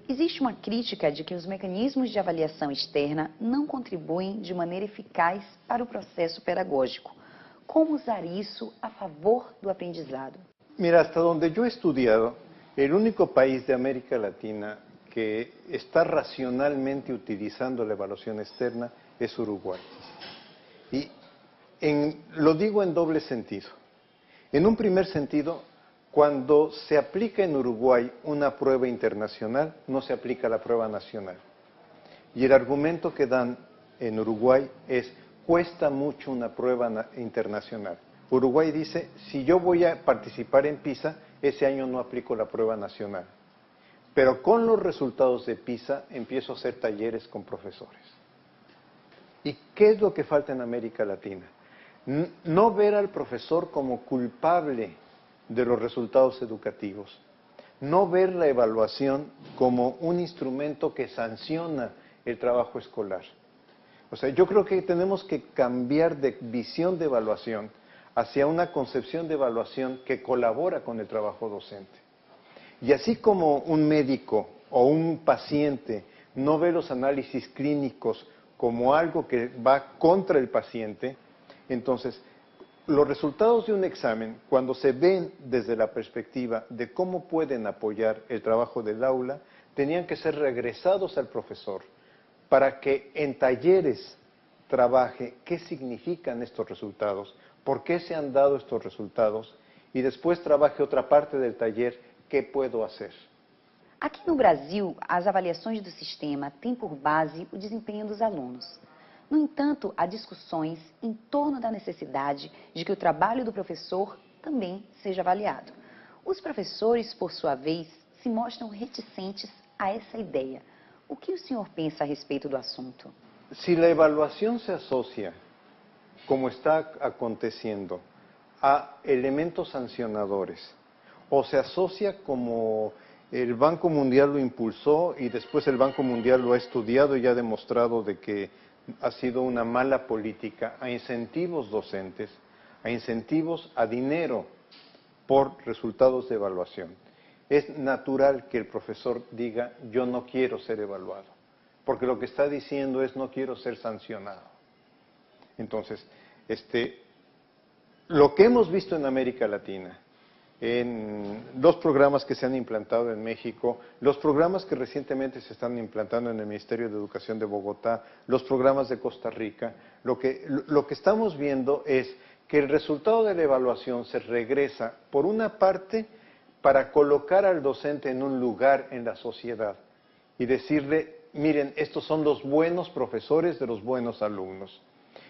Existe uma crítica de que os mecanismos de avaliação externa não contribuem de maneira eficaz para o processo pedagógico. ¿Cómo usar isso a favor do aprendizado? Mira, hasta donde yo he estudiado, el único país de América Latina que está racionalmente utilizando la evaluación externa es Uruguay. Y lo digo en doble sentido. En un primer sentido, cuando se aplica en Uruguay una prueba internacional, no se aplica la prueba nacional. Y el argumento que dan en Uruguay es, cuesta mucho una prueba internacional. Uruguay dice, si yo voy a participar en PISA, ese año no aplico la prueba nacional. Pero con los resultados de PISA empiezo a hacer talleres con profesores. ¿Y qué es lo que falta en América Latina? No ver al profesor como culpable de los resultados educativos. No ver la evaluación como un instrumento que sanciona el trabajo escolar. O sea, yo creo que tenemos que cambiar de visión de evaluación hacia una concepción de evaluación que colabora con el trabajo docente. Y así como un médico o un paciente no ve los análisis clínicos como algo que va contra el paciente, entonces los resultados de un examen, cuando se ven desde la perspectiva de cómo pueden apoyar el trabajo del aula, tenían que ser regresados al profesor para que en talleres trabaje qué significan estos resultados, por qué se han dado estos resultados, y después trabaje otra parte del taller, qué puedo hacer. Aqui no Brasil, as avaliações do sistema têm por base o desempenho dos alunos. No entanto, há discussões em torno da necessidade de que o trabalho do professor também seja avaliado. Os professores, por sua vez, se mostram reticentes a essa ideia. O que o senhor pensa a respeito do assunto? Si la evaluación se asocia, como está aconteciendo, a elementos sancionadores, o se asocia como el Banco Mundial lo impulsó y después el Banco Mundial lo ha estudiado y ha demostrado de que ha sido una mala política, a incentivos docentes, a incentivos a dinero por resultados de evaluación. Es natural que el profesor diga, yo no quiero ser evaluado, porque lo que está diciendo es, no quiero ser sancionado. Entonces, lo que hemos visto en América Latina, en los programas que se han implantado en México, los programas que recientemente se están implantando en el Ministerio de Educación de Bogotá, los programas de Costa Rica, lo que estamos viendo es que el resultado de la evaluación se regresa, por una parte, para colocar al docente en un lugar en la sociedad y decirle, miren, estos son los buenos profesores de los buenos alumnos.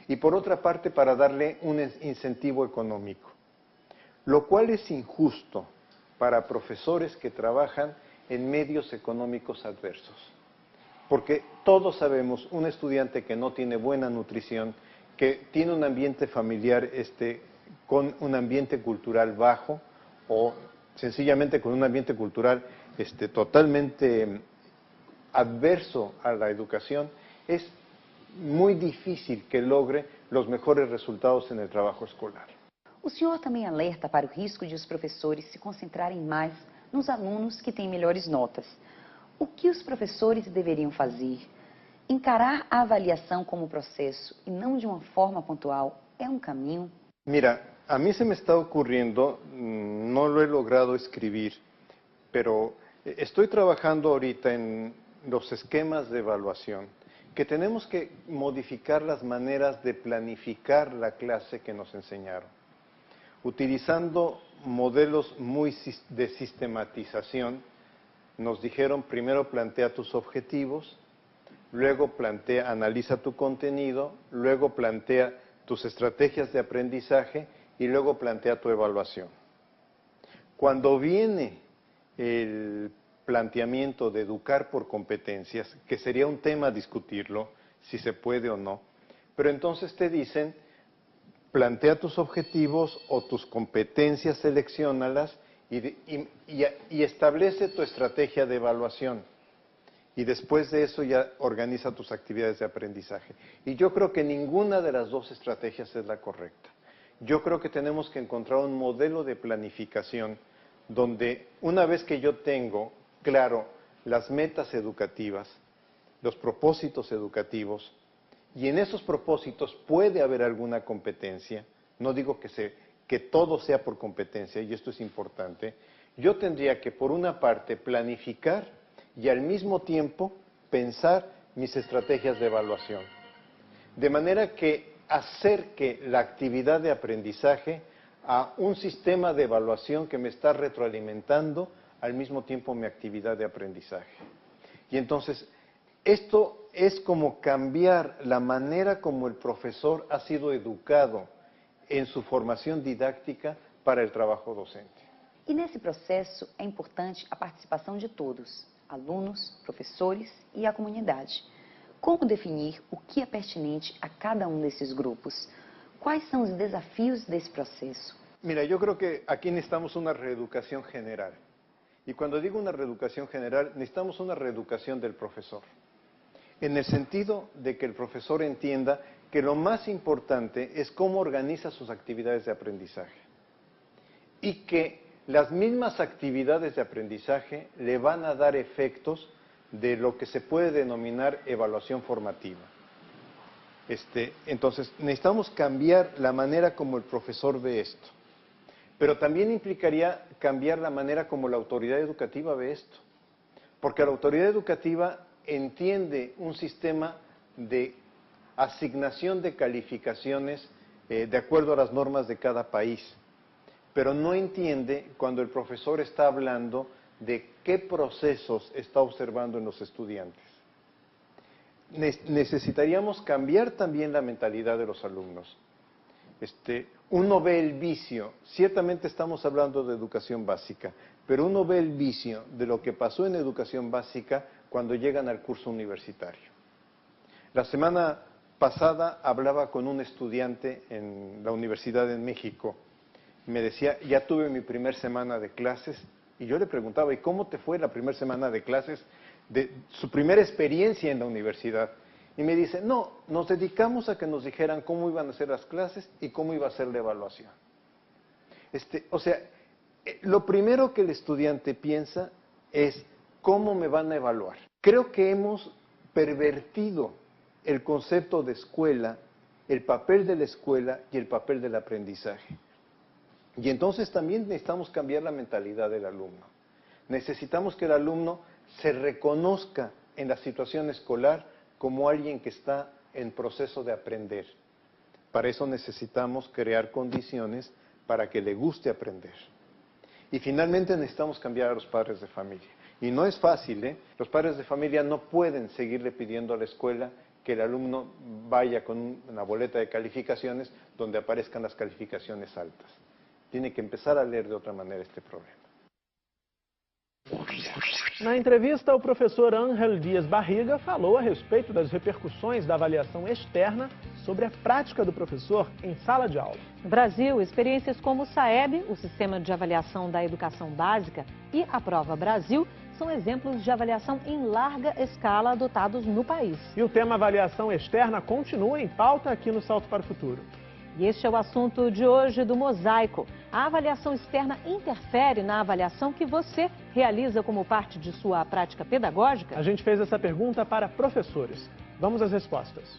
Y por otra parte, para darle un incentivo económico. Lo cual es injusto para profesores que trabajan en medios económicos adversos. Porque todos sabemos, un estudiante que no tiene buena nutrición, que tiene un ambiente familiar con un ambiente cultural bajo, o sencillamente con un ambiente cultural totalmente adverso a la educación, es muy difícil que logre los mejores resultados en el trabajo escolar. O senhor também alerta para o risco de os professores se concentrarem mais nos alunos que têm melhores notas. O que os professores deveriam fazer? Encarar a avaliação como processo e não de uma forma pontual é um caminho? Mira, a mí se me está ocurriendo, no lo he logrado escribir, pero estoy trabajando ahorita en los esquemas de evaluación, que tenemos que modificar las maneras de planificar la clase que nos enseñaron, utilizando modelos muy de sistematización. Nos dijeron, primero plantea tus objetivos, luego analiza tu contenido, luego plantea tus estrategias de aprendizaje y luego plantea tu evaluación. Cuando viene el planteamiento de educar por competencias, que sería un tema a discutirlo, si se puede o no, pero entonces te dicen, plantea tus objetivos o tus competencias, selecciónalas y establece tu estrategia de evaluación. Y después de eso ya organiza tus actividades de aprendizaje. Y yo creo que ninguna de las dos estrategias es la correcta. Yo creo que tenemos que encontrar un modelo de planificación donde una vez que yo tengo claro las metas educativas, los propósitos educativos, y en esos propósitos puede haber alguna competencia, no digo que todo sea por competencia, y esto es importante, yo tendría que, por una parte, planificar y al mismo tiempo pensar mis estrategias de evaluación. De manera que acerque la actividad de aprendizaje a un sistema de evaluación que me está retroalimentando al mismo tiempo mi actividad de aprendizaje. Y entonces, esto es como cambiar la manera como el profesor ha sido educado en su formação didática para o trabalho docente. E nesse processo é importante a participação de todos, alunos, professores e a comunidade. Como definir o que é pertinente a cada um desses grupos? Quais são os desafios desse processo? Mira, eu creo que aqui necessitamos uma reeducação general. E quando digo uma reeducação general, necessitamos uma reeducação do professor. En el sentido de que el profesor entienda que lo más importante es cómo organiza sus actividades de aprendizaje y que las mismas actividades de aprendizaje le van a dar efectos de lo que se puede denominar evaluación formativa. Entonces, necesitamos cambiar la manera como el profesor ve esto, pero también implicaría cambiar la manera como la autoridad educativa ve esto, porque la autoridad educativa entiende un sistema de asignación de calificaciones de acuerdo a las normas de cada país, pero no entiende cuando el profesor está hablando de qué procesos está observando en los estudiantes. Necesitaríamos cambiar también la mentalidad de los alumnos. Uno ve el vicio, ciertamente estamos hablando de educación básica, pero uno ve el vicio de lo que pasó en educación básica cuando llegan al curso universitario. La semana pasada hablaba con un estudiante en la Universidad de México. Me decía, ya tuve mi primera semana de clases, y yo le preguntaba, ¿y cómo te fue la primera semana de clases de su primera experiencia en la universidad? Y me dice, no, nos dedicamos a que nos dijeran cómo iban a ser las clases y cómo iba a ser la evaluación. O sea, lo primero que el estudiante piensa es, ¿cómo me van a evaluar? Creo que hemos pervertido el concepto de escuela, el papel de la escuela y el papel del aprendizaje. Y entonces también necesitamos cambiar la mentalidad del alumno. Necesitamos que el alumno se reconozca en la situación escolar como alguien que está en proceso de aprender. Para eso necesitamos crear condiciones para que le guste aprender. Y finalmente necesitamos cambiar a los padres de familia. Y no es fácil, ¿eh? Los padres de familia no pueden seguirle pidiendo a la escuela que el alumno vaya con una boleta de calificaciones donde aparezcan las calificaciones altas. Tiene que empezar a leer de outra maneira este problema. Na entrevista, o professor Ángel Dias Barriga falou a respeito das repercussões da avaliação externa sobre a prática do professor em sala de aula. No Brasil, experiências como o SAEB, o Sistema de Avaliação da Educação Básica, e a Prova Brasil são exemplos de avaliação em larga escala adotados no país. E o tema avaliação externa continua em pauta aqui no Salto para o Futuro. E este é o assunto de hoje do Mosaico. A avaliação externa interfere na avaliação que você realiza como parte de sua prática pedagógica? A gente fez essa pergunta para professores. Vamos às respostas.